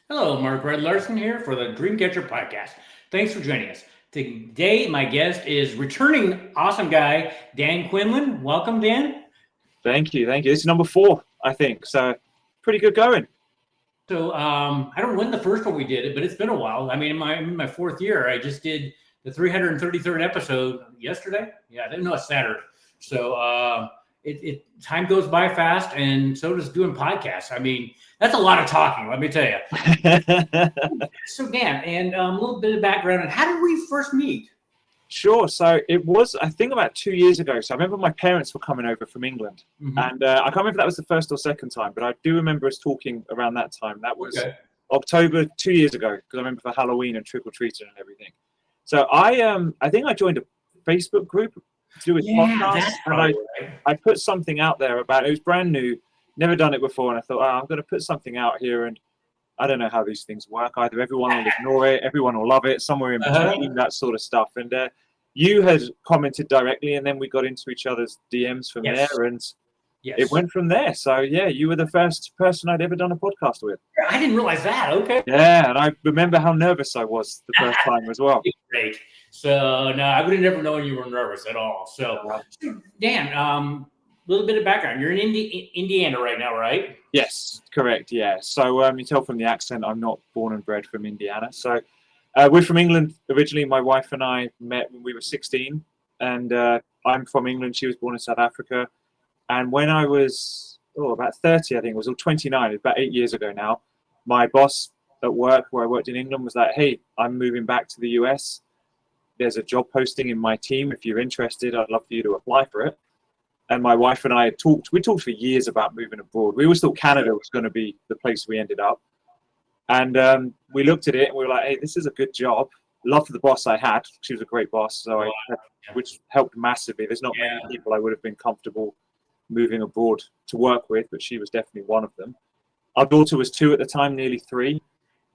Hello, Mark Red Larsen here for the Dreamcatcher podcast. Thanks for joining us. Today, my guest is returning awesome guy, Dan Quinlan. Welcome, Dan. Thank you, thank you. This is number 4, I think. So pretty good going. So, I don't know when the first one we did it, but it's been a while. I mean, in my fourth year, I just did the 333rd episode yesterday. Yeah, I didn't know it's Saturday. So, time goes by fast, and so does doing podcasts. I mean, that's a lot of talking. Let me tell you. So, Dan, and a little bit of background on how did we first meet? Sure. So it was, I think, about 2 years ago. So I remember my parents were coming over from England, and I can't remember if that was the first or second time, but I do remember us talking around that time. That was October 2 years ago, because I remember for Halloween and trick or treating and everything. So I think I joined a Facebook group to do with podcasts, and I put something out there about it. Was brand new, never done it before, and I thought, I'm going to put something out here, and I don't know how these things work. Either everyone will ignore it, everyone will love it, somewhere in between, that sort of stuff. And you had commented directly, and then we got into each other's DMs from there, and it went from there. So, yeah, you were the first person I'd ever done a podcast with. I didn't realize that. Okay. Yeah, and I remember how nervous I was the first time as well. Great. So, no, I would have never known you were nervous at all. So, Dan, a little bit of background. You're in Indiana right now, right? Yes, correct. Yeah. So you tell from the accent, I'm not born and bred from Indiana. So we're from England originally. My wife and I met when we were 16, and I'm from England. She was born in South Africa. And when I was about 30, I think it was, or 29, about 8 years ago now, my boss at work where I worked in England was like, "Hey, I'm moving back to the US. There's a job posting in my team. If you're interested, I'd love for you to apply for it." And my wife and I had talked for years about moving abroad. We always thought Canada was going to be the place we ended up. And we looked at it and we were like, hey, this is a good job. Loved the boss I had. She was a great boss, which helped massively. There's not many people I would have been comfortable moving abroad to work with, but she was definitely one of them. Our daughter was 2 at the time, nearly 3.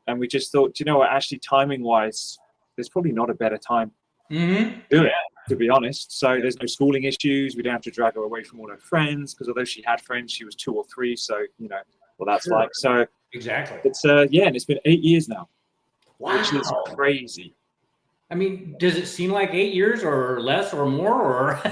And we just thought, you know what, actually timing-wise, there's probably not a better time to do it, to be honest. So there's no schooling issues. We don't have to drag her away from all her friends, because although she had friends, she was 2 or 3. So, that's like. So exactly. It's and it's been 8 years now, which is crazy. I mean, does it seem like 8 years or less or more, or?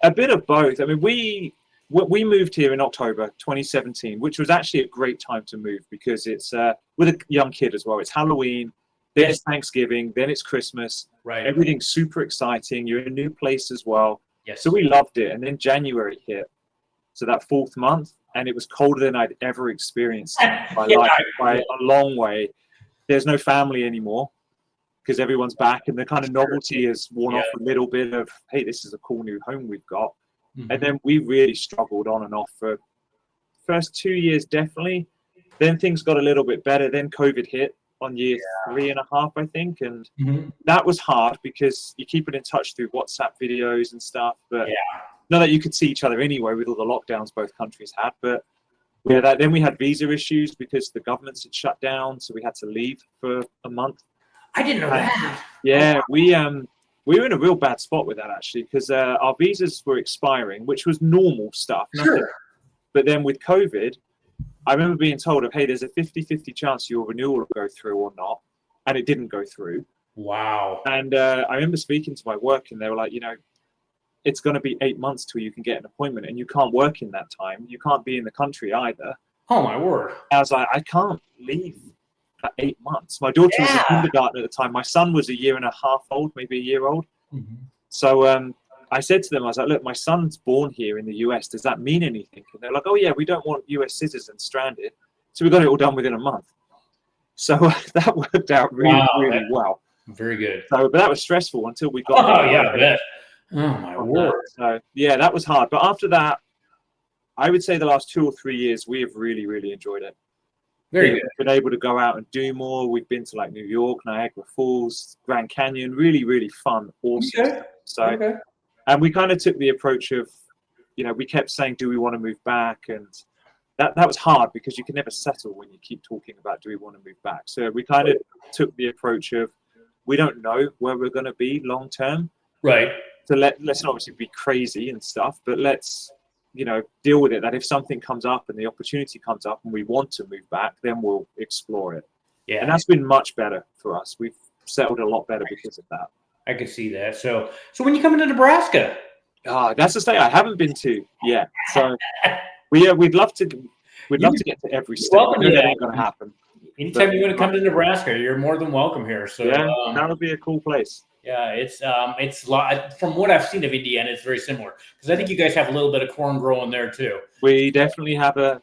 A bit of both. I mean, we moved here in October 2017, which was actually a great time to move, because it's with a young kid as well. It's Halloween. Then it's Thanksgiving, then it's Christmas. Right. Everything's super exciting. You're in a new place as well. Yes. So we loved it. And then January hit. So that 4th month, and it was colder than I'd ever experienced in my life by a long way. There's no family anymore, because everyone's back, and the kind of novelty has worn off a little bit of, hey, this is a cool new home we've got. And then we really struggled on and off for the first 2 years, definitely. Then things got a little bit better. Then COVID hit on year 3.5, I think, and that was hard, because you keep it in touch through WhatsApp videos and stuff, but not that you could see each other anyway with all the lockdowns both countries had. But then we had visa issues because the governments had shut down, so we had to leave for a month. I didn't know that. Yeah, we were in a real bad spot with that, actually, because our visas were expiring, which was normal stuff. Sure. But then with COVID, I remember being told hey, there's a 50-50 chance your renewal will go through or not. And it didn't go through. Wow. And I remember speaking to my work, and they were like, it's going to be 8 months till you can get an appointment, and you can't work in that time. You can't be in the country either. Oh, my word. I was like, I can't leave for 8 months. My daughter was in kindergarten at the time. My son was 1.5 years old, maybe a year old. So I said to them, I was like, look, my son's born here in the US. Does that mean anything? And they're like, oh, yeah, we don't want US citizens stranded. So we got it all done within a month. So that worked out really well. Very good. So, but that was stressful until we got I bet. Oh, my word. So, that was hard. But after that, I would say the last 2 or 3 years, we have really, really enjoyed it. Very good. We've been able to go out and do more. We've been to like New York, Niagara Falls, Grand Canyon. Really, really fun, awesome. Okay. So, and we kind of took the approach of, we kept saying, do we want to move back? And that was hard, because you can never settle when you keep talking about, do we want to move back? So we kind of took the approach of, we don't know where we're going to be long term. Right. So let's not obviously be crazy and stuff, but let's deal with it, that if something comes up and the opportunity comes up and we want to move back, then we'll explore it. Yeah. And that's been much better for us. We've settled a lot better because of that. I could see that. So when you come into Nebraska? That's the state I haven't been to yet. So we'd love to get to every state. Welcome to That that. ain't going to happen. Anytime you want to come to Nebraska, you're more than welcome here. So yeah, that would be a cool place. Yeah, it's from what I've seen of Indiana, it's very similar, because I think you guys have a little bit of corn growing there too. We definitely have a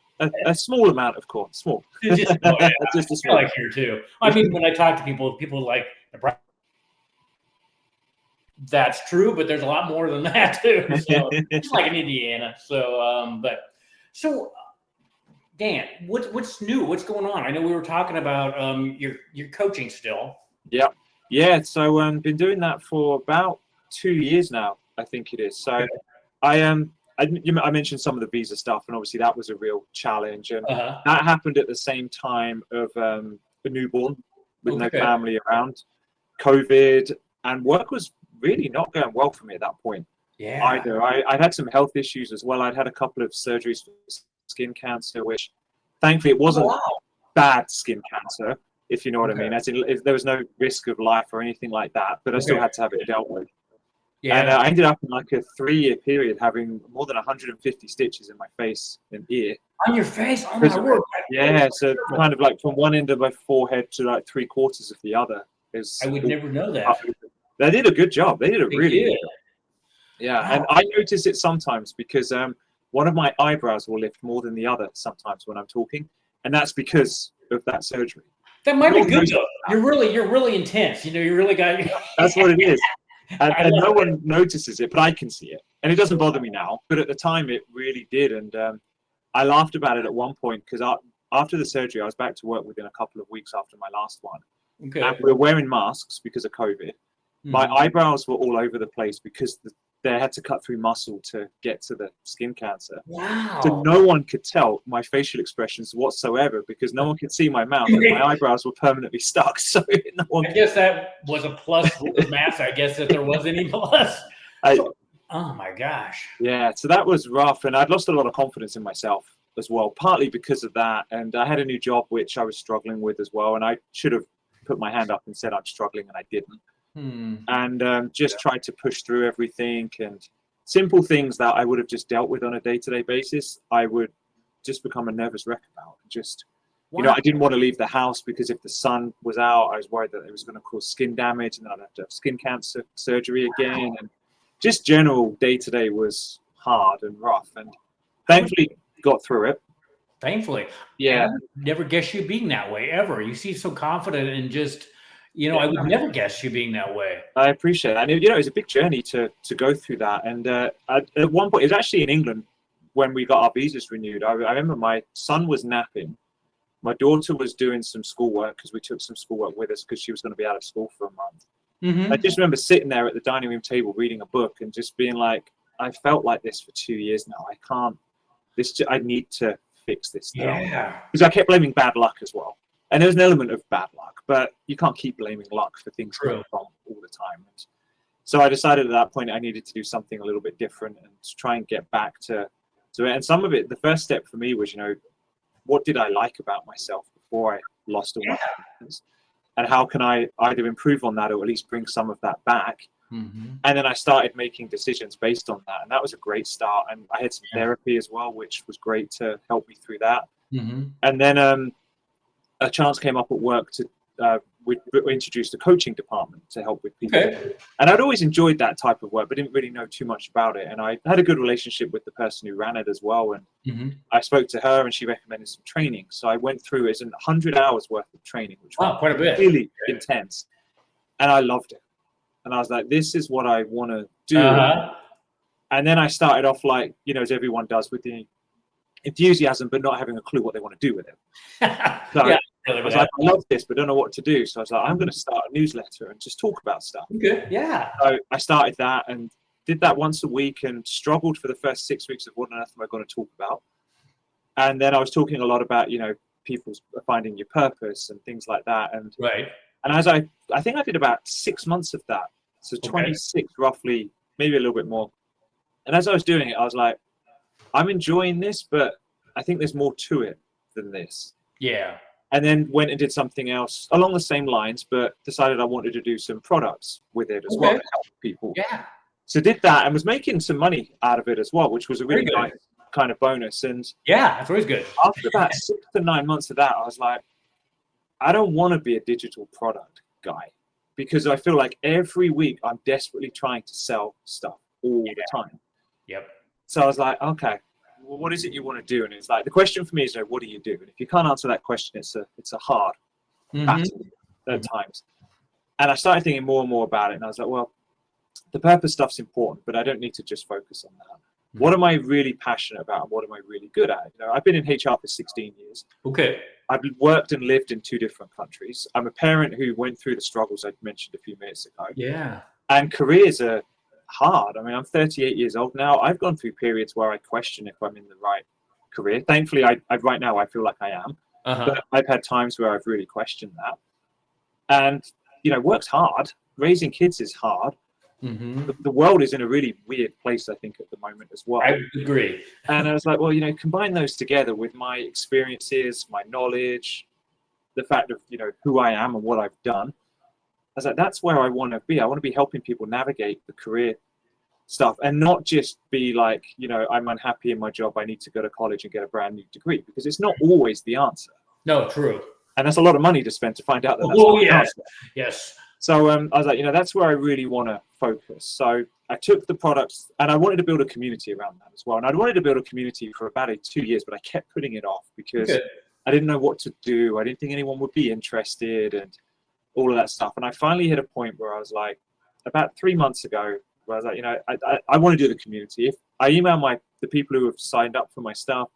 small amount of corn. Small. Just a small. Like here too. I mean, when I talk to people like Nebraska, that's true, but there's a lot more than that too. So just like in Indiana. So Dan, what's new? What's going on? I know we were talking about your coaching still. Yeah. Yeah. So been doing that for about 2 years now, I think it is. So I mentioned some of the visa stuff, and obviously that was a real challenge, and that happened at the same time of a newborn with no family around, COVID, and work was really not going well for me at that point. Yeah. Either I'd had some health issues as well. I'd had a couple of surgeries for skin cancer, which thankfully it wasn't bad skin cancer, if you know what I mean. As in, there was no risk of life or anything like that, but I still had to have it dealt with. Yeah. And I ended up in like a 3-year period having more than 150 stitches in my face and ear. On your face? Oh my word. Yeah, so kind of like from one end of my forehead to like 3/4 of the other. I would never know that. They did a good job. They did a really good job. Yeah, wow. And I notice it sometimes because one of my eyebrows will lift more than the other sometimes when I'm talking, and that's because of that surgery. That might be good though. You're really intense. You really got. That's what it is, and no one notices it, but I can see it, and it doesn't bother me now. But at the time, it really did, and I laughed about it at one point because after the surgery, I was back to work within a couple of weeks after my last one. Okay. And we were wearing masks because of COVID. My eyebrows were all over the place because they had to cut through muscle to get to the skin cancer. Wow. So no one could tell my facial expressions whatsoever because no one could see my mouth and my eyebrows were permanently stuck. So no one. I guess that was a plus with the mask. I guess if there was any plus. Oh my gosh. Yeah, so that was rough, and I'd lost a lot of confidence in myself as well, partly because of that. And I had a new job which I was struggling with as well, and I should have put my hand up and said I'm struggling, and I didn't. And just tried to push through everything, and simple things that I would have just dealt with on a day-to-day basis, I would just become a nervous wreck about. Just, I didn't want to leave the house because if the sun was out, I was worried that it was going to cause skin damage, and then I'd have to have skin cancer surgery again. And just general day-to-day was hard and rough, and thankfully got through it. Thankfully. Yeah. I never guess you being that way ever. You seem so confident and just... I would never guess you being that way. I appreciate that. And, it was a big journey to go through that. And at one point, it was actually in England when we got our visas renewed. I remember my son was napping. My daughter was doing some schoolwork because we took some schoolwork with us because she was going to be out of school for a month. I just remember sitting there at the dining room table reading a book and just being like, I felt like this for 2 years now. I need to fix this now. Yeah. Because I kept blaming bad luck as well. And there's an element of bad luck, but you can't keep blaming luck for things going wrong all the time. And so I decided at that point I needed to do something a little bit different and to try and get back to it. And some of it, the first step for me was, what did I like about myself before I lost all my confidence? And how can I either improve on that or at least bring some of that back? And then I started making decisions based on that. And that was a great start. And I had some therapy as well, which was great to help me through that. And then a chance came up at work to we introduced a coaching department to help with people. And I'd always enjoyed that type of work, but didn't really know too much about it. And I had a good relationship with the person who ran it as well. And I spoke to her and she recommended some training. So I went through 100 hours worth of training, which was quite a bit. Really intense. And I loved it. And I was like, this is what I want to do. And then I started off like, as everyone does, with the enthusiasm, but not having a clue what they want to do with it. So I was like, I love this, but don't know what to do. So I was like, I'm going to start a newsletter and just talk about stuff. So I started that and did that once a week and struggled for the first 6 weeks of what on earth am I going to talk about. And then I was talking a lot about, people finding your purpose and things like that. And as I think I did about 6 months of that. So 26 roughly, maybe a little bit more. And as I was doing it, I was like, I'm enjoying this, but I think there's more to it than this. Yeah. And then went and did something else along the same lines, but decided I wanted to do some products with it as well to help people. Yeah. So did that and was making some money out of it as well, which was a really Very good. nice kind of bonus. And Yeah, that's always good. after about 6 to 9 months of that, I was like, I don't want to be a digital product guy, because I feel like every week I'm desperately trying to sell stuff all the time. Yep. So I was like, okay, well, what is it you want to do? And it's like, the question for me is, what do you do? And if you can't answer that question, it's a hard battle at times. And I started thinking more and more about it. And I was like, well, the purpose stuff's important, but I don't need to just focus on that. What am I really passionate about? And what am I really good at? You know, I've been in HR for 16 years. Okay. I've worked and lived in 2 different countries. I'm a parent who went through the struggles I mentioned a few minutes ago. Yeah. And careers are hard. I mean, I'm 38 years old now. I've gone through periods where I question if I'm in the right career. Thankfully, I right now I feel like I am. But I've had times where I've really questioned that. And, you know, work's hard. Raising kids is hard. The world is in a really weird place, I think, at the moment as well. I agree. And I was like, well, you know, combine those together with my experiences, my knowledge, the fact of, you know, who I am and what I've done. I was like, that's where I want to be. I want to be helping people navigate the career stuff and not just be like, you know, I'm unhappy in my job, I need to go to college and get a brand new degree, because it's not always the answer. No, true. And that's a lot of money to spend to find out that that's Oh, not the yes. answer. Yes. So I was like, you know, that's where I really want to focus. So I took the products and I wanted to build a community around that as well. And I'd wanted to build a community for about 2 years, but I kept putting it off because I didn't know what to do. I didn't think anyone would be interested and all of that stuff. And I finally hit a point where I was like, about 3 months ago, where I was like, you know, I want to do the community. If I email the people who have signed up for my stuff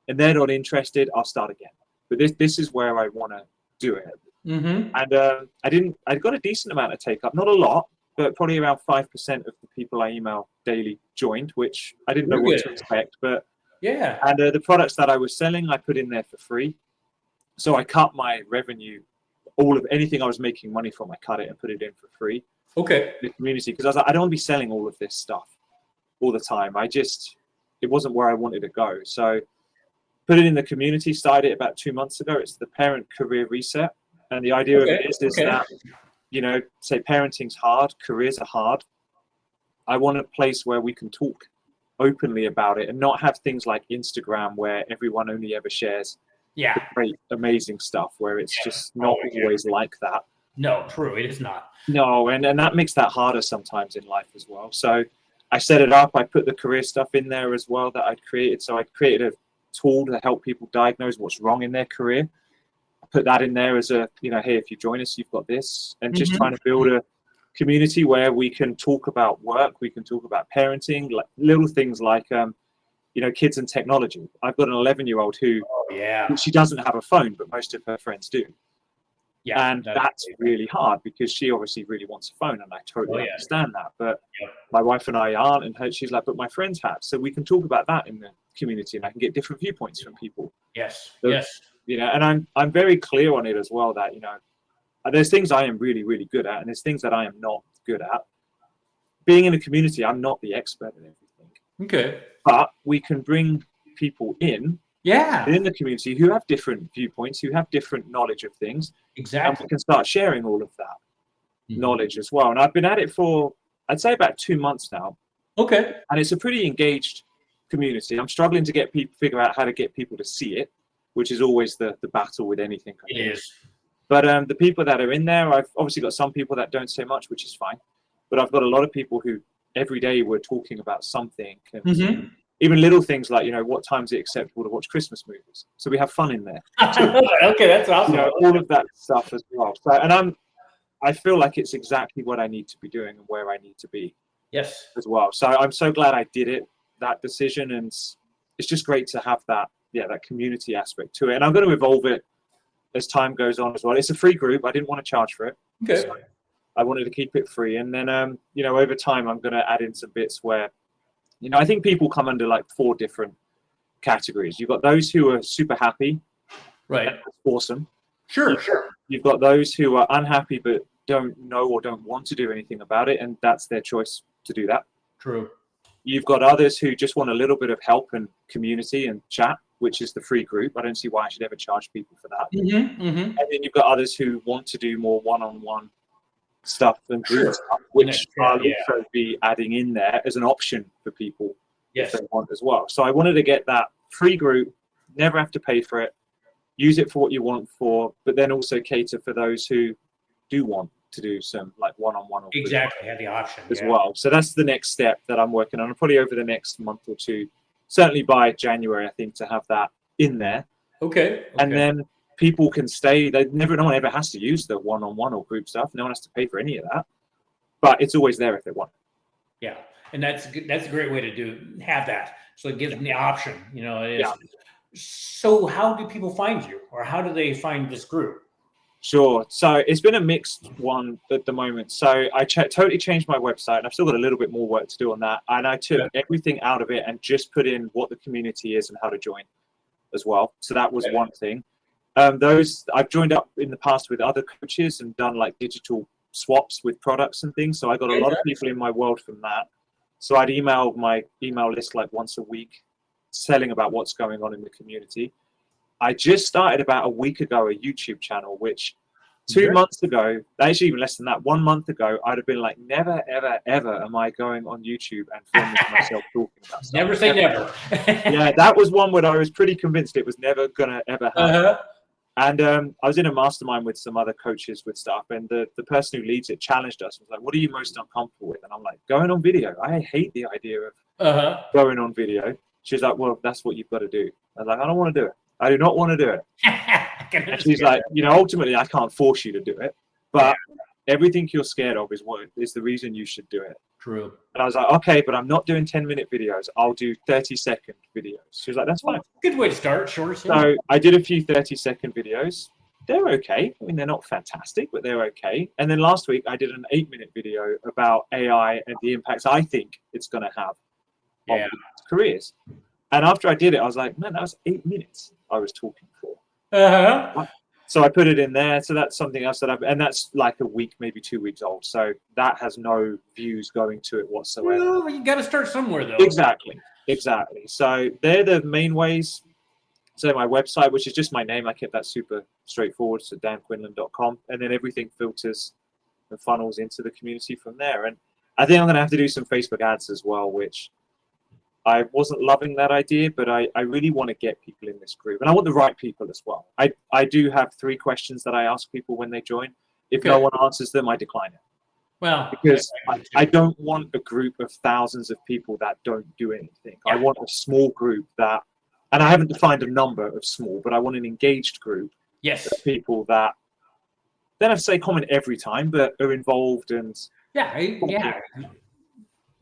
and they're not interested, I'll start again. But this is where I want to do it. And I got a decent amount of take up, not a lot, but probably around 5% of the people I email daily joined, which I didn't know what to expect. But yeah. And the products that I was selling, I put in there for free. So I cut my revenue, all of anything I was making money from, I cut it and put it in for free. Okay. The community, because I was like, I don't want to be selling all of this stuff all the time. It wasn't where I wanted to go. So put it in the community, started it about 2 months ago. It's the Parent Career Reset. And the idea of it is that, you know, say parenting's hard, careers are hard. I want a place where we can talk openly about it and not have things like Instagram where everyone only ever shares great, amazing stuff, where it's just not always like that. No, true. It is not. No, and that makes that harder sometimes in life as well. So I set it up. I put the career stuff in there as well that I'd created. So I created a tool to help people diagnose what's wrong in their career. Put that in there as a, you know, hey, if you join us, you've got this. And just trying to build a community where we can talk about work, we can talk about parenting, like little things like, you know, kids and technology. I've got an 11-year-old who, she doesn't have a phone, but most of her friends do. And that's really hard because she obviously really wants a phone, and I totally understand that. But my wife and I aren't, and she's like, but my friends have. So we can talk about that in the community, and I can get different viewpoints from people. So, you know, and I'm very clear on it as well that, you know, there's things I am really, really good at, and there's things that I am not good at. Being in a community, I'm not the expert in everything. But we can bring people in the community who have different viewpoints, who have different knowledge of things. And we can start sharing all of that knowledge as well. And I've been at it for, I'd say, about 2 months now. And it's a pretty engaged community. I'm struggling to figure out how to get people to see it, which is always the battle with anything. But the people that are in there, I've obviously got some people that don't say much, which is fine. But I've got a lot of people who every day we're talking about something. And even little things like, you know, what time is it acceptable to watch Christmas movies? So we have fun in there. That's awesome. You know, all of that stuff as well. So, and I feel like it's exactly what I need to be doing and where I need to be. As well. So I'm so glad I did it, that decision. And it's just great to have that community aspect to it. And I'm going to evolve it as time goes on as well. It's a free group. I didn't want to charge for it. So I wanted to keep it free. And then, you know, over time, I'm going to add in some bits where, you know, I think people come under like 4 different categories. You've got those who are super happy. That's awesome. You've got those who are unhappy but don't know or don't want to do anything about it, and that's their choice to do that. You've got others who just want a little bit of help and community and chat, which is the free group. I don't see why I should ever charge people for that. And then you've got others who want to do more one-on-one stuff and group stuff, which I'll also be adding in there as an option for people if they want as well. So I wanted to get that free group, never have to pay for it, use it for what you want for, but then also cater for those who do want to do some like one-on-one or exactly, have the option as well. So that's the next step that I'm working on, probably over the next month or two, certainly by January, I think, to have that in there. Okay. And then people can stay. No one ever has to use the one-on-one or group stuff. No one has to pay for any of that, but it's always there if they want. Yeah, and that's a great way to have that. So it gives them the option. You know, it is. Yeah. So how do people find you, or how do they find this group? Sure. So it's been a mixed one at the moment. So I totally changed my website, and I've still got a little bit more work to do on that. And I took everything out of it and just put in what the community is and how to join as well. So that was one thing. I've joined up in the past with other coaches and done like digital swaps with products and things. So I got a lot of people in my world from that. So I'd email my email list like once a week, telling about what's going on in the community. I just started about a week ago a YouTube channel, which 2 months ago, actually even less than that, 1 month ago, I'd have been like, never, ever, ever am I going on YouTube and filming myself talking about stuff. Never say never. Yeah, that was one where I was pretty convinced it was never going to ever happen. And I was in a mastermind with some other coaches with stuff, and the person who leads it challenged us. Was like, what are you most uncomfortable with? And I'm like, going on video. I hate the idea of going on video. She's like, well, that's what you've got to do. I was like, I don't want to do it. I do not want to do it. And she's like, ultimately, I can't force you to do it, but everything you're scared of is the reason you should do it. True. And I was like, okay, but I'm not doing 10-minute videos. I'll do 30-second videos. She was like, that's fine. Good way to start. Short. So I did a few 30-second videos. They're okay. I mean, they're not fantastic, but they're okay. And then last week I did an 8-minute video about AI and the impacts I think it's going to have on careers. And after I did it, I was like, man, that was 8 minutes I was talking for. So I put it in there. So that's something else and that's like a week, maybe 2 weeks old. So that has no views going to it whatsoever. Well, you got to start somewhere, though. Exactly. So they're the main ways. So my website, which is just my name, I kept that super straightforward. So danquinlan.com. And then everything filters and funnels into the community from there. And I think I'm going to have to do some Facebook ads as well, which I wasn't loving that idea, but I really want to get people in this group, and I want the right people as well. I do have 3 questions that I ask people when they join. If no one answers them, I decline it. Well, because I don't want a group of thousands of people that don't do anything. I want a small group that, and I haven't defined a number of small, but I want an engaged group. Yes. Of people that don't have to say comment every time, but are involved and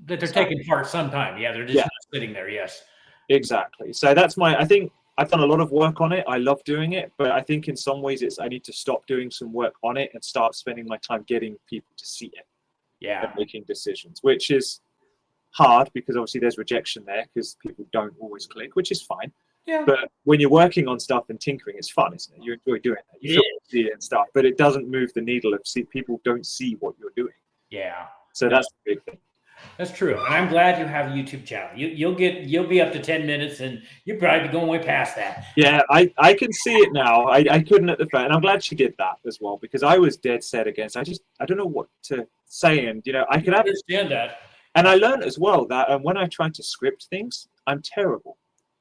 that they're taking part sometime. Yeah, they're just not sitting there. Yes. Exactly. So that's I think I've done a lot of work on it. I love doing it, but I think in some ways I need to stop doing some work on it and start spending my time getting people to see it. Yeah. And making decisions, which is hard because obviously there's rejection there because people don't always click, which is fine. Yeah. But when you're working on stuff and tinkering, it's fun, isn't it? You enjoy doing that. You see it and stuff, but it doesn't move the needle of people don't see what you're doing. Yeah. So that's the big thing. That's true, and I'm glad you have a YouTube channel. You'll be up to 10 minutes, and you'll probably be going way past that. Yeah, I can see it now. I couldn't at the first, and I'm glad she did that as well because I was dead set against. I don't know what to say, and I can understand that. And I learned as well that when I try to script things, I'm terrible.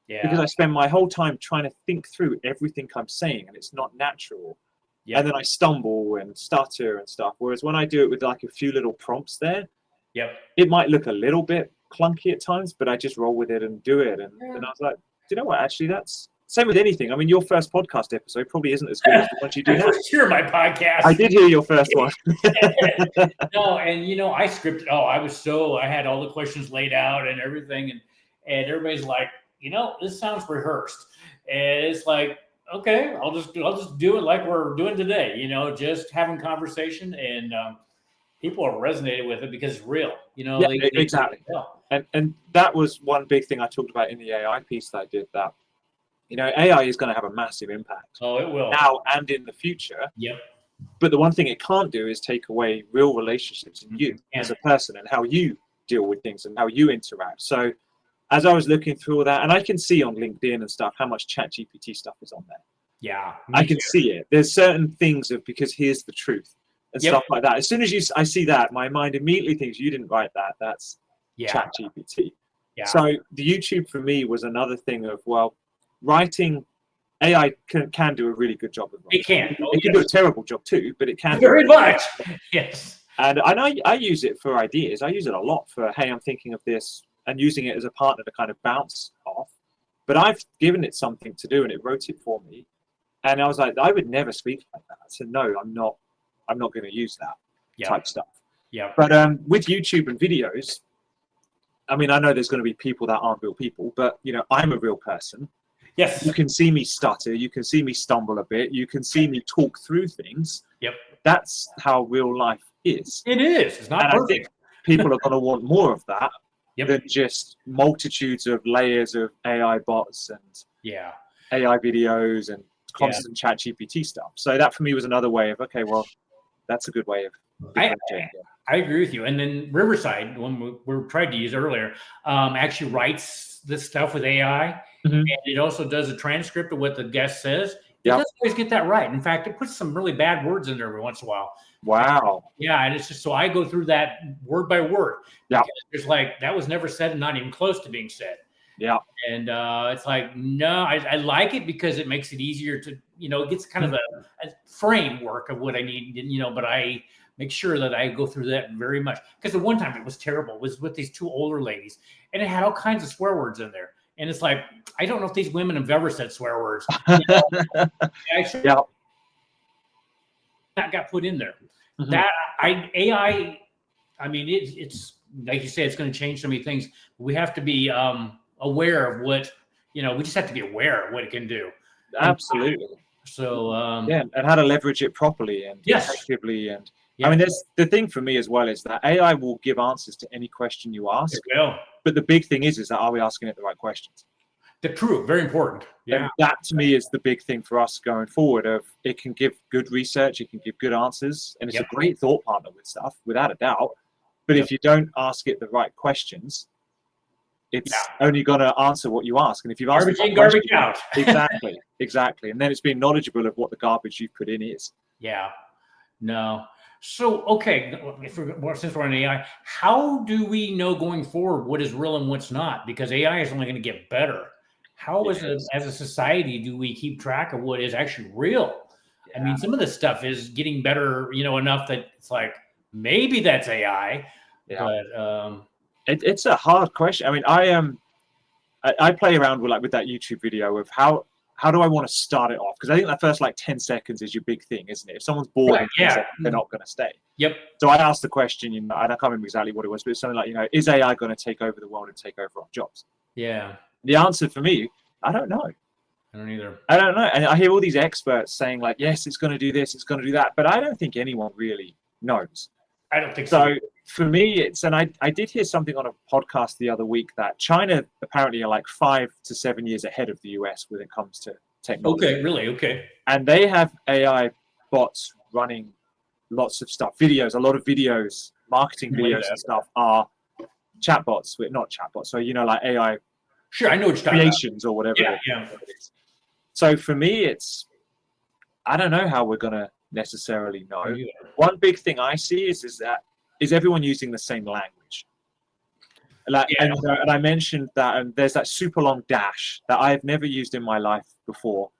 Yeah. Because I spend my whole time trying to think through everything I'm saying, and it's not natural. Yeah. And then I stumble and stutter and stuff. Whereas when I do it with like a few little prompts there. Yep. It might look a little bit clunky at times, but I just roll with it and do it. And I was like, do you know what? Actually, that's same with anything. I mean, your first podcast episode probably isn't as good as the ones you do now. Hear my podcast. I did hear your first one. No, and I scripted. I had all the questions laid out and everything, and everybody's like, this sounds rehearsed, and it's like, okay, I'll just do it like we're doing today. Just having conversation and. People are resonating with it because it's real, exactly. And that was one big thing I talked about in the AI piece that I did. That AI is going to have a massive impact. Oh, it will now and in the future. Yep. But the one thing it can't do is take away real relationships in you as a person and how you deal with things and how you interact. So as I was looking through all that, and I can see on LinkedIn and stuff how much ChatGPT stuff is on there. Yeah, I can see it. There's certain things of because here's the truth and stuff like that. As soon as I see that, my mind immediately thinks you didn't write that. That's ChatGPT. Yeah. So the YouTube for me was another thing of, well, writing AI can do a really good job of writing. It can. It can do a terrible job too, but it can. Very much. Yes. And I use it for ideas. I use it a lot for, hey, I'm thinking of this, and using it as a partner to kind of bounce off. But I've given it something to do, and it wrote it for me. And I was like, I would never speak like that. I said, no, I'm not going to use that type stuff. Yeah. But with YouTube and videos, I mean, I know there's going to be people that aren't real people, but I'm a real person. Yes. You can see me stutter. You can see me stumble a bit. You can see me talk through things. Yep. That's how real life is. It is. It's not and perfect. I think people are going to want more of that Yep. than just multitudes of layers of AI bots and AI videos and constant ChatGPT stuff. So that for me was another way of, okay, well, that's a good way of differentiating. I agree with you. And then Riverside, one we tried to use earlier, actually writes this stuff with AI. And it also does a transcript of what the guest says. It doesn't always get that right. In fact, it puts some really bad words in there every once in a while. Wow. Yeah, and it's just so I go through that word by word. Yeah. It's like that was never said and not even close to being said. Yeah. And it's like, no, I like it because it makes it easier to, it gets kind of a framework of what I need, but I make sure that I go through that very much. Because the one time it was terrible, it was with these two older ladies, and it had all kinds of swear words in there. And it's like, I don't know if these women have ever said swear words. That got put in there. That AI, I mean, it's like you say, it's going to change so many things. We have to be aware of what, we just have to be aware of what it can do. Absolutely. So and how to leverage it properly and effectively. And I mean, there's the thing for me as well is that AI will give answers to any question you ask. But the big thing is that are we asking it the right questions? True, very important. Yeah, and that to me is the big thing for us going forward. Of it can give good research, it can give good answers, and it's a great thought partner with stuff, without a doubt. But if you don't ask it the right questions, it's only going to answer what you ask. And if you've asked garbage in, garbage out. exactly, and then it's being knowledgeable of what the garbage you've put in is. Yeah, no. So, okay, since we're on AI, how do we know going forward what is real and what's not? Because AI is only going to get better. How, as a society, do we keep track of what is actually real? I mean, some of this stuff is getting better, enough that it's like, maybe that's AI. But it's a hard question. I mean, I play around with that YouTube video of how do I want to start it off? Because I think that first 10 seconds is your big thing, isn't it? If someone's bored, in 10 seconds, they're not going to stay. Yep. So I asked the question, and I can't remember exactly what it was, but it's something like, is AI going to take over the world and take over our jobs? Yeah. The answer for me, I don't know. I don't either. I don't know. And I hear all these experts saying yes, it's going to do this, it's going to do that. But I don't think anyone really knows. I don't think so. So for me, and I did hear something on a podcast the other week that China apparently are 5 to 7 years ahead of the US when it comes to technology. Okay, really? Okay. And they have AI bots running lots of stuff, videos, a lot of videos, marketing videos and stuff are chatbots, not chatbots. So, AI Sure, I know what you're talking creations or whatever. Yeah. It is. So for me, I don't know how we're going to necessarily know. Yeah. One big thing I see is everyone using the same language. And I mentioned that there's that super long dash that I've never used in my life before,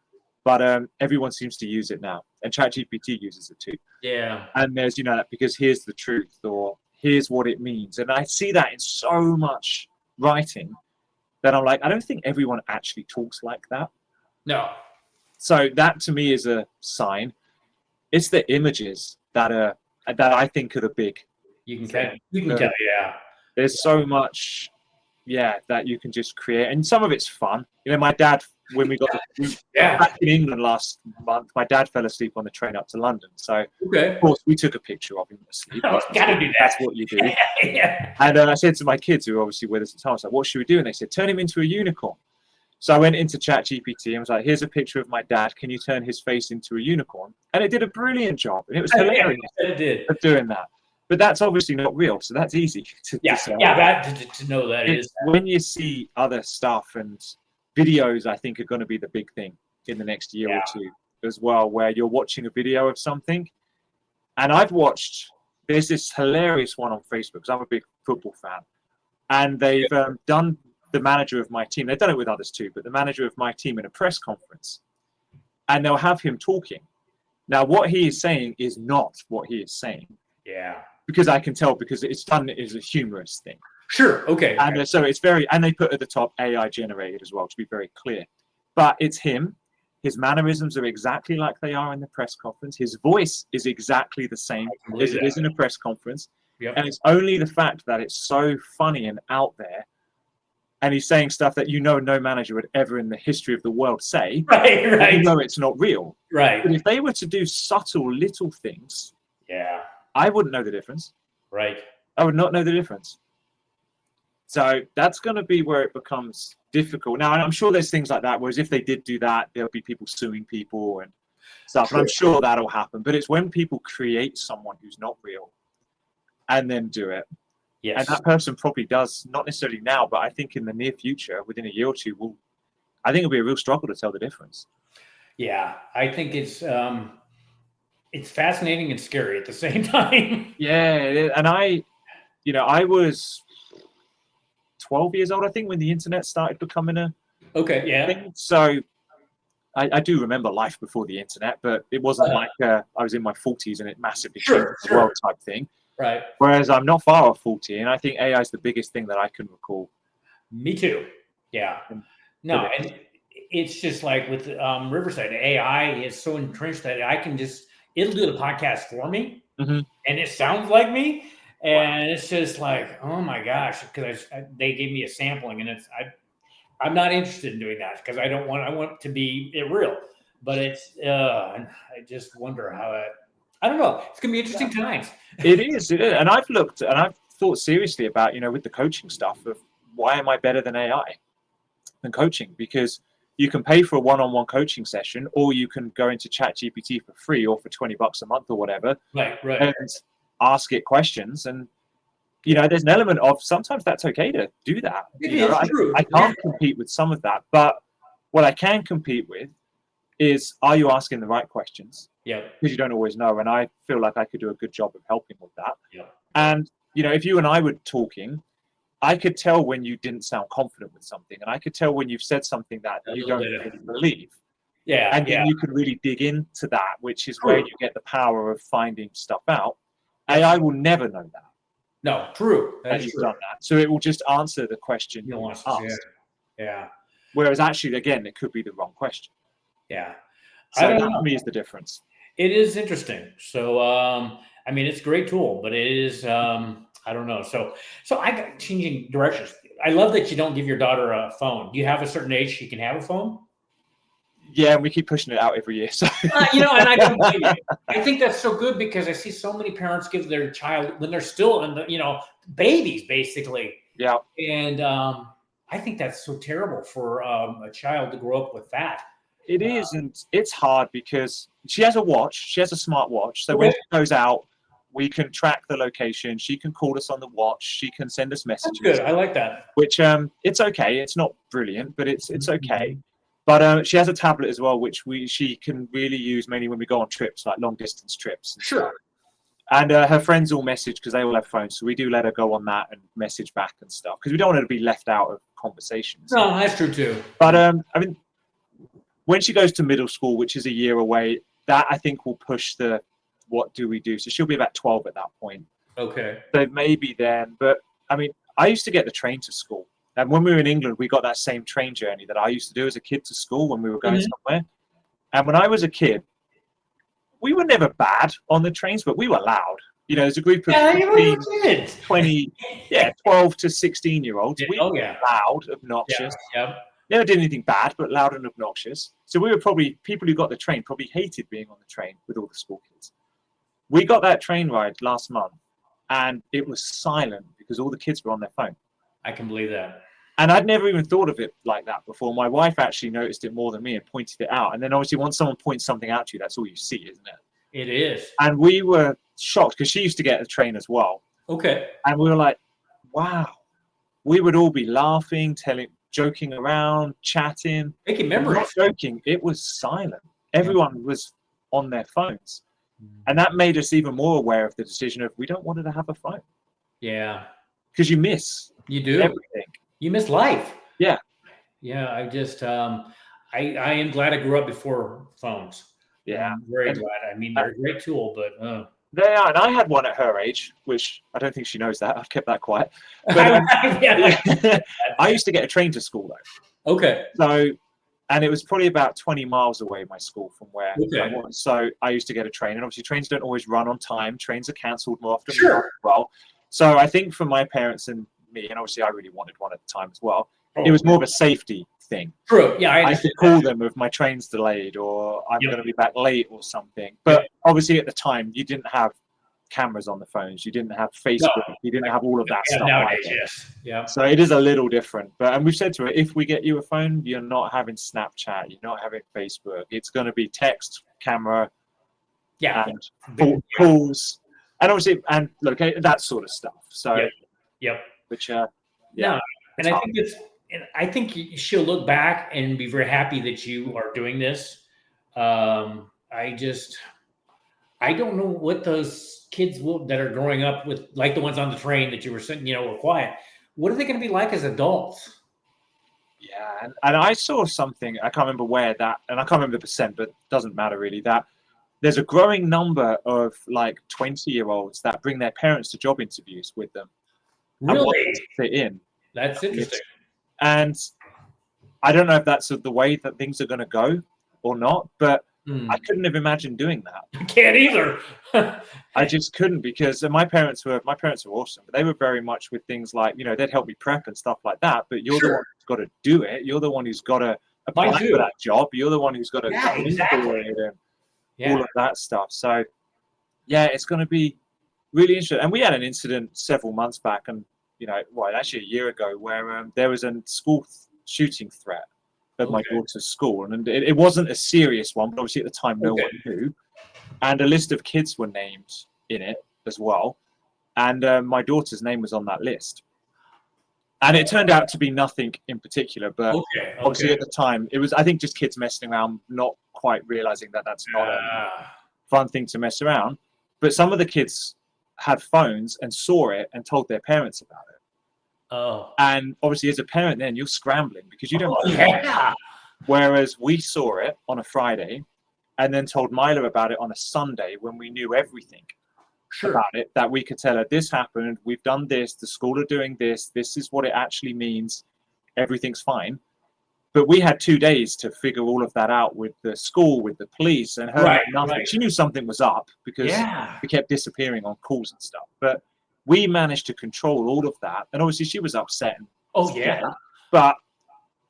but everyone seems to use it now, and ChatGPT uses it too. Yeah. And there's because here's the truth, or here's what it means, and I see that in so much writing that I'm like, I don't think everyone actually talks like that. No. So that to me is a sign. It's the images that I think are the big. You can tell. Yeah. There's so much, that you can just create, and some of it's fun. My dad, when we got back in England last month, my dad fell asleep on the train up to London. So of course we took a picture of him asleep. Gotta do that. That's what you do. And I said to my kids, who were obviously with us at the time, I was like, "What should we do?" And they said, "Turn him into a unicorn." So I went into ChatGPT and was like, "Here's a picture of my dad. Can you turn his face into a unicorn?" And it did a brilliant job, and it was hilarious. It did. Of doing that. But that's obviously not real, so that's easy to sell. To know that It's is when you see other stuff and videos, I think are going to be the big thing in the next year or two as well, where you're watching a video of something. And there's this hilarious one on Facebook, because I'm a big football fan, and they've done the manager of my team. They've done it with others too, but the manager of my team in a press conference, and they'll have him talking. Now, what he is saying is not what he is saying. Yeah. Because I can tell, because it's done as a humorous thing. Sure. Okay. And so it's and they put at the top AI generated as well, to be very clear. But it's him. His mannerisms are exactly like they are in the press conference. His voice is exactly the same as it is in a press conference. Yep. And it's only the fact that it's so funny and out there. And he's saying stuff that no manager would ever in the history of the world say. Right. You know it's not real. Right. But if they were to do subtle little things, I wouldn't know the difference. Right. I would not know the difference. So that's going to be where it becomes difficult. Now, I'm sure there's things like that, whereas if they did do that, there'll be people suing people and stuff. And I'm sure that'll happen. But it's when people create someone who's not real and then do it. Yes. And that person probably does, not necessarily now, but I think in the near future, within a year or two, I think it'll be a real struggle to tell the difference. Yeah, I think it's fascinating and scary at the same time. Yeah, and I was 12 years old, I think, when the internet started becoming a thing. So I do remember life before the internet, but it wasn't like I was in my 40s and it massively changed the world type thing. Right. Whereas I'm not far off 40, and I think AI is the biggest thing that I can recall. Me too. Yeah. No, and it's just like with Riverside, AI is so entrenched that it'll do the podcast for me, and it sounds like me. And it's just like, oh my gosh, because they gave me a sampling, and I'm not interested in doing that because I want to be real. But I just wonder how I don't know. It's gonna be interesting times. It is, and I've looked and I've thought seriously about with the coaching stuff of why am I better than AI than coaching? Because you can pay for a one-on-one coaching session, or you can go into ChatGPT for free or for $20 a month or whatever, right, and ask it questions. And there's an element of sometimes that's okay to do that. I can't compete with some of that, but what I can compete with is, are you asking the right questions? Yeah. Because you don't always know, and I feel like I could do a good job of helping with that. Yeah. And if you and I were talking, I could tell when you didn't sound confident with something, and I could tell when you've said something that you don't really believe. Yeah. And then you can really dig into that, which is where you get the power of finding stuff out. AI will never know that. No, true. That you've done that. So it will just answer the question you asked. Yeah. Whereas actually, again, it could be the wrong question. Yeah. So that for me is the difference. It is interesting. So, I mean, it's a great tool, but it is, I don't know. So I got changing directions. I love that you don't give your daughter a phone. Do you have a certain age she can have a phone? Yeah, and we keep pushing it out every year. So and I don't blame you. I think that's so good because I see so many parents give their child when they're still in the, babies basically. Yeah. And I think that's so terrible for a child to grow up with that. It is, and it's hard because she has a watch. She has a smart watch. So when she goes out, we can track the location. She can call us on the watch. She can send us messages. That's good. I like that. Which it's okay. It's not brilliant, but it's okay. But she has a tablet as well, which she can really use mainly when we go on trips, like long distance trips. Sure. And her friends all message because they all have phones, so we do let her go on that and message back and stuff because we don't want her to be left out of conversations. No, that's true too. But I mean, when she goes to middle school, which is a year away, that I think will push the what do we do. So she'll be about 12 at that point. Okay. So maybe then. But I mean, I used to get the train to school. And when we were in England, we got that same train journey that I used to do as a kid to school when we were going somewhere. And when I was a kid, we were never bad on the trains, but we were loud. There's a group of 12 to 16-year-olds. We were loud, obnoxious. Yeah. Never did anything bad, but loud and obnoxious. So we were probably, people who got the train probably hated being on the train with all the school kids. We got that train ride last month, and it was silent because all the kids were on their phone. I can believe that. And I'd never even thought of it like that before. My wife actually noticed it more than me and pointed it out. And then obviously once someone points something out to you, that's all you see, isn't it? It is. And we were shocked because she used to get a train as well. Okay. And we were like, wow. We would all be laughing, joking around, chatting. Making I'm not memories. joking. It was silent. Everyone was on their phones. And that made us even more aware of the decision of we don't want her to have a phone. Yeah. Because you miss You do. everything. You miss life. Yeah. Yeah. I just, I am glad I grew up before phones. Yeah. I'm very glad. I mean, they're a great tool, but they are. And I had one at her age, which I don't think she knows that. I've kept that quiet. But I used to get a train to school though. Okay. So, and it was probably about 20 miles away, my school, from where I Okay. was. So I used to get a train, and obviously trains don't always run on time. Trains are cancelled more often Sure. as well. So I think for my parents and me, and obviously I really wanted one at the time as well, it was more of a safety thing. True. Yeah, I could call them if my train's delayed or I'm going to be back late or something. But obviously at the time, you didn't have cameras on the phones. You didn't have Facebook. You didn't have all of that stuff. Nowadays, yes. Yeah. So it is a little different. And we've said to her, if we get you a phone, you're not having Snapchat. You're not having Facebook. It's going to be text, camera, and calls. And obviously, and location, that sort of stuff. So, which, no, and I think she'll look back and be very happy that you are doing this. I don't know what those kids that are growing up with, like the ones on the train that you were saying, were quiet. What are they going to be like as adults? Yeah, and I saw something, I can't remember where that, and I can't remember the percent, but it doesn't matter really, that there's a growing number of like 20-year-olds that bring their parents to job interviews with them. Really? And want them to fit in. That's interesting. And I don't know if that's the way that things are going to go or not, but I couldn't have imagined doing that. I can't either. I just couldn't, because my parents were awesome, but they were very much with things like, they'd help me prep and stuff like that, but you're the one who's got to do it. You're the one who's got to apply for that job. You're the one who's got to go into it and all of that stuff. So yeah, it's going to be really interesting. And we had an incident several months back, and actually a year ago, where there was a school shooting threat at my daughter's school, and it wasn't a serious one, but obviously at the time no one knew, and a list of kids were named in it as well, and my daughter's name was on that list, and it turned out to be nothing in particular, but obviously at the time it was, I think, just kids messing around, not quite realizing that that's not a fun thing to mess around. But some of the kids had phones and saw it and told their parents about it. And obviously as a parent then you're scrambling because you don't know. Whereas we saw it on a Friday and then told Mila about it on a Sunday when we knew everything about it, that we could tell her this happened, we've done this, the school are doing this, this is what it actually means, everything's fine. But we had 2 days to figure all of that out with the school, with the police, and her nothing. She knew something was up because we kept disappearing on calls and stuff. But we managed to control all of that. And obviously she was upset. But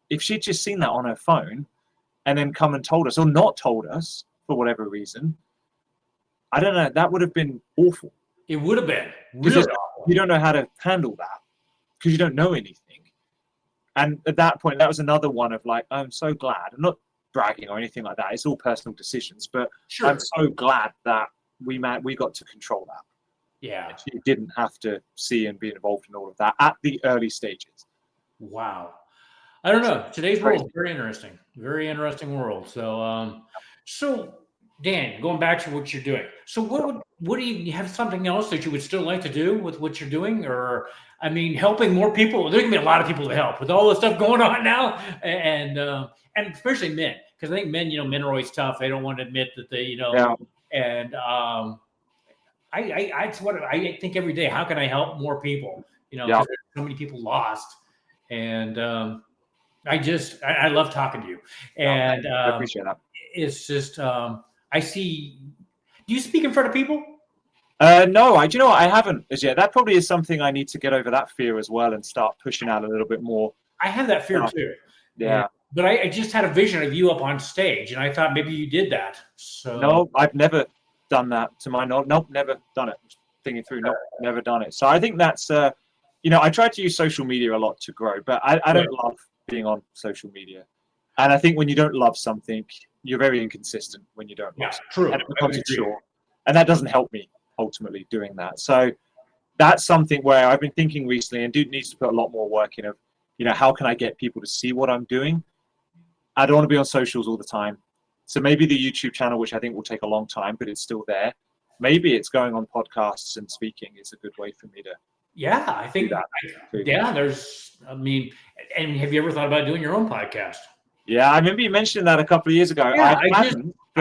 if she'd just seen that on her phone and then come and told us, or not told us for whatever reason, I don't know, that would have been awful. It would have been really awful. You don't know how to handle that because you don't know anything. And at that point, that was another one of like, I'm so glad. I'm not bragging or anything like that. It's all personal decisions, but I'm so glad that we got to control that. Yeah. She didn't have to see and be involved in all of that at the early stages. Wow. I don't know. Today's world is very interesting. Very interesting world. So, so Dan, going back to what you're doing. So what do you have something else that you would still like to do with what you're doing? Or, I mean, helping more people. There's gonna be a lot of people to help with all the stuff going on now. And especially men, because I think men are always tough. They don't want to admit that they, and it's what I think every day. How can I help more people? There's so many people lost, and I love talking to you, and I appreciate that. It's just I see. Do you speak in front of people? No, do you know what? I haven't as yet. That probably is something I need to get over, that fear as well, and start pushing out a little bit more. I have that fear too. Yeah. But I just had a vision of you up on stage, and I thought maybe you did that. So no, I've never done that to my knowledge. Nope, never done it. Thinking through, nope, never done it. So I think that's I try to use social media a lot to grow, but I don't love being on social media. And I think when you don't love something, you're very inconsistent when you don't love something. True. And it becomes a chore. And that doesn't help me. ultimately doing that. So that's something where I've been thinking recently, and dude needs to put a lot more work in of, how can I get people to see what I'm doing? I don't want to be on socials all the time. So maybe the YouTube channel, which I think will take a long time, but it's still there. Maybe it's going on podcasts and speaking is a good way for me to I think that. And have you ever thought about doing your own podcast? Yeah, I remember you mentioned that a couple of years ago. Yeah, I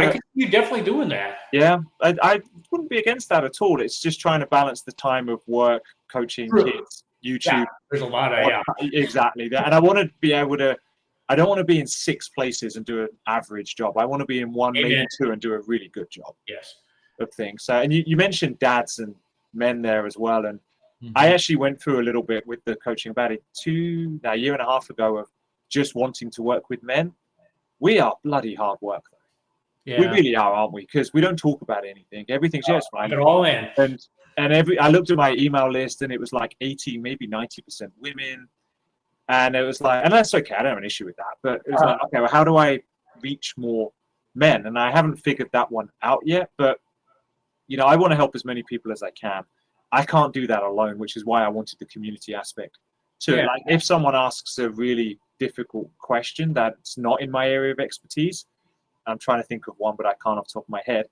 could see you definitely doing that. Yeah, I wouldn't be against that at all. It's just trying to balance the time of work, coaching, kids, YouTube. Yeah, there's a lot of, Exactly that. And I want to be able to, I don't want to be in 6 places and do an average job. I want to be in 1, Amen. maybe 2, and do a really good job. Yes. Of things. So, and you mentioned dads and men there as well. And I actually went through a little bit with the coaching about a year and a half ago of just wanting to work with men. We are bloody hard work, though. Yeah. We really are, aren't we? Because we don't talk about anything. Everything's just fine. They're all in. And I looked at my email list, and it was like 80, maybe 90% women. And it was like, and that's okay. I don't have an issue with that. But it was like, okay, well, how do I reach more men? And I haven't figured that one out yet. But I want to help as many people as I can. I can't do that alone, which is why I wanted the community aspect to it. Like, if someone asks a really difficult question that's not in my area of expertise, I'm trying to think of one, but I can't off the top of my head.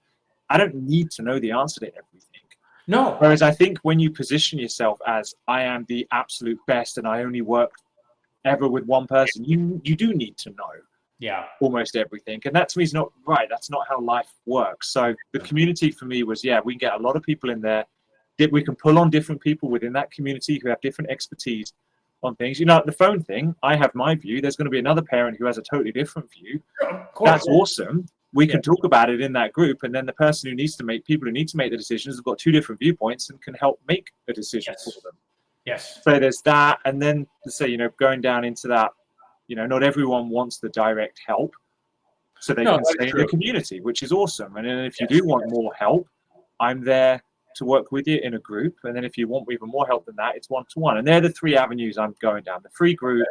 I don't need to know the answer to everything. No. Whereas I think when you position yourself as I am the absolute best and I only work ever with one person, you do need to know almost everything. And that to me is not right. That's not how life works. So the community for me was, we get a lot of people in there. We can pull on different people within that community who have different expertise on things. The phone thing, I have my view. There's going to be another parent who has a totally different view. That's awesome. We can talk about it in that group. And then the person who needs to make, people who need to make the decisions have got 2 different viewpoints and can help make a decision for them. Yes. So there's that. And then to say, going down into that, not everyone wants the direct help. So they can stay in the community, which is awesome. And then if you do want more help, I'm there to work with you in a group. And then if you want even more help than that, it's 1-to-1. And they're the 3 avenues I'm going down. The free group,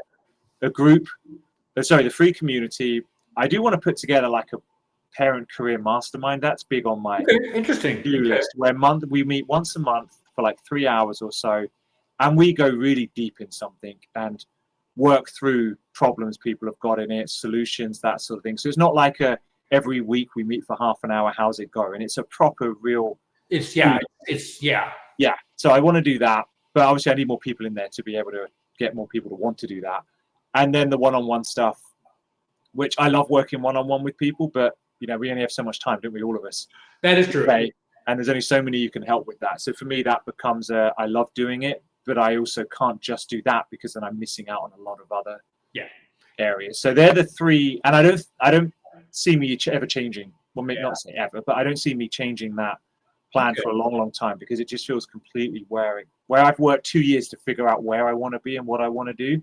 the free community. I do want to put together like a parent career mastermind. That's big on my interesting list, where we meet once a month for like 3 hours or so. And we go really deep in something and work through problems people have got in it, solutions, that sort of thing. So it's not like every week we meet for half an hour, how's it going? It's a proper real... Yeah. So I want to do that, but obviously I need more people in there to be able to get more people to want to do that. And then the one-on-one stuff, which I love working one-on-one with people, but we only have so much time, don't we, all of us? That is true. And there's only so many you can help with that. So for me, that becomes I love doing it, but I also can't just do that because then I'm missing out on a lot of other areas. So they're the 3, and I don't see me ever changing. Well, maybe not say ever, but I don't see me changing that plan for a long, long time, because it just feels completely wearing. Where I've worked 2 years to figure out where I want to be and what I want to do.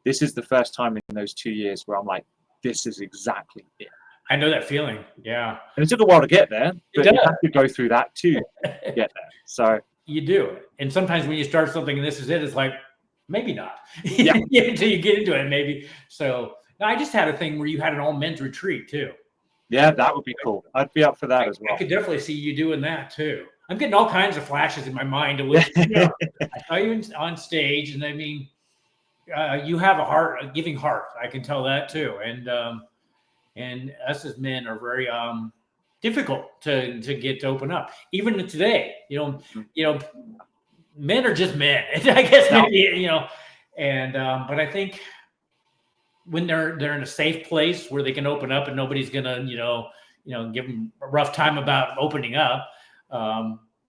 This is the first time in those 2 years where I'm like, this is exactly it. I know that feeling. Yeah. And it took a while to get there, but you have to go through that to get there. So you do. And sometimes when you start something and this is it, it's like, maybe not. Until you get into it, maybe. So now I just had a thing where you had an all men's retreat too. Yeah, that would be cool. I'd be up for that as well. I could definitely see you doing that too. I'm getting all kinds of flashes in my mind. I saw you on stage, and I mean, you have a giving heart. I can tell that too. And us as men are very difficult to get to open up. Even today, men are just men. I guess maybe, but I think when they're in a safe place where they can open up and nobody's gonna, give them a rough time about opening up,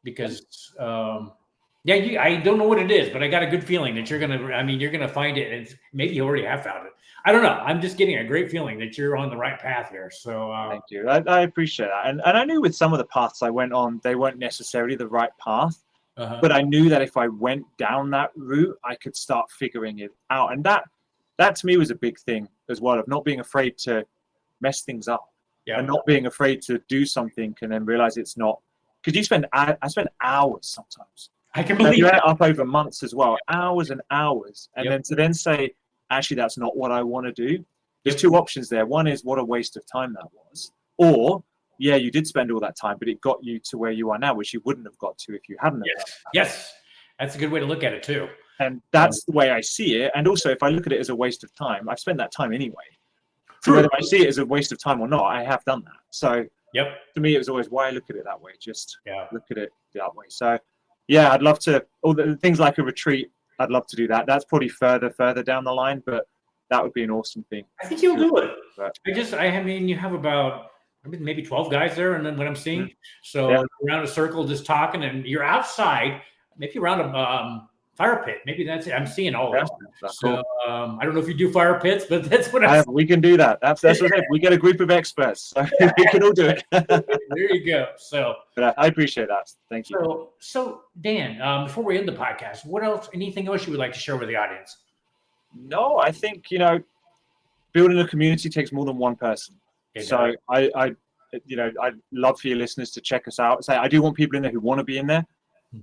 because I don't know what it is, but I got a good feeling that you're gonna find it, and maybe you already have found it. I don't know. I'm just getting a great feeling that you're on the right path here. So thank you. I appreciate that, and I knew with some of the paths I went on, they weren't necessarily the right path. But I knew that if I went down that route, I could start figuring it out, and that to me was a big thing as well, of not being afraid to mess things up and not being afraid to do something and then realize it's not, because I spend hours sometimes. I can believe it up over months as well, hours and hours. And then to then say, actually, that's not what I want to do. There's 2 options there. One is, what a waste of time that was. Or yeah, you did spend all that time, but it got you to where you are now, which you wouldn't have got to if you hadn't have done that. Yes. That's a good way to look at it too. And that's the way I see it. And also, if I look at it as a waste of time, I've spent that time anyway. So True. whether I see it as a waste of time or not, I have done that. So to me, it was always why I look at it that way. Just look at it that way. So yeah, I'd love to. All the things like a retreat, I'd love to do that. That's probably further down the line, but that would be an awesome thing. I think you'll do it. But I mean, you have about maybe 12 guys there, and then what I'm seeing, so around a circle, just talking, and you're outside, maybe around a fire pit. Maybe that's it. I'm seeing all of that. So I don't know if you do fire pits, but that's what we can do that. That's what we get a group of experts, so we can all do it. There you go. So, but I appreciate that. Thank you. So Dan, before we end the podcast, what else? Anything else you would like to share with the audience? No, I think building a community takes more than one person. So I'd love for your listeners to check us out. I do want people in there who want to be in there.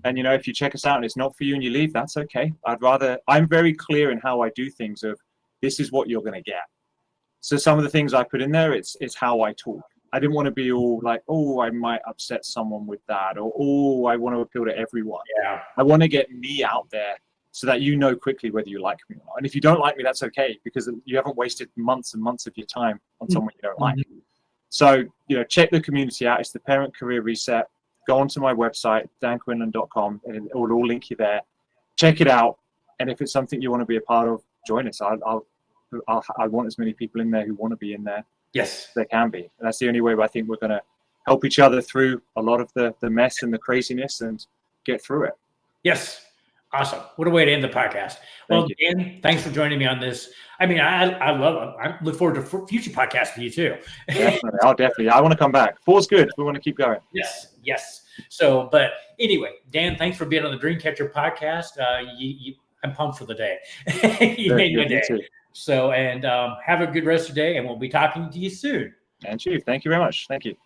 And if you check us out and it's not for you and you leave, that's okay. I'm very clear in how I do things of this is what you're going to get. So some of the things I put in there, it's how I talk. I didn't want to be all like, oh, I might upset someone with that, or oh, I want to appeal to everyone. Yeah. I want to get me out there so that you know quickly whether you like me or not. And if you don't like me, that's okay, because you haven't wasted months and months of your time on someone you don't like. So, check the community out. It's the Parent Career Reset. Go onto my website, danquinlan.com, and it will all link you there. Check it out. And if it's something you want to be a part of, join us. I want as many people in there who want to be in there. Yes. They can be. And that's the only way I think we're going to help each other through a lot of the mess and the craziness and get through it. Yes. Awesome. What a way to end the podcast. Well, Dan, thanks for joining me on this. I mean, I love it. I look forward to future podcasts with you too. Definitely. Definitely. I want to come back. 4's good. We want to keep going. Yes. So, but anyway, Dan, thanks for being on the Dreamcatcher podcast. I'm pumped for the day. You made my day. So, and have a good rest of the day, and we'll be talking to you soon. And you. Thank you very much. Thank you.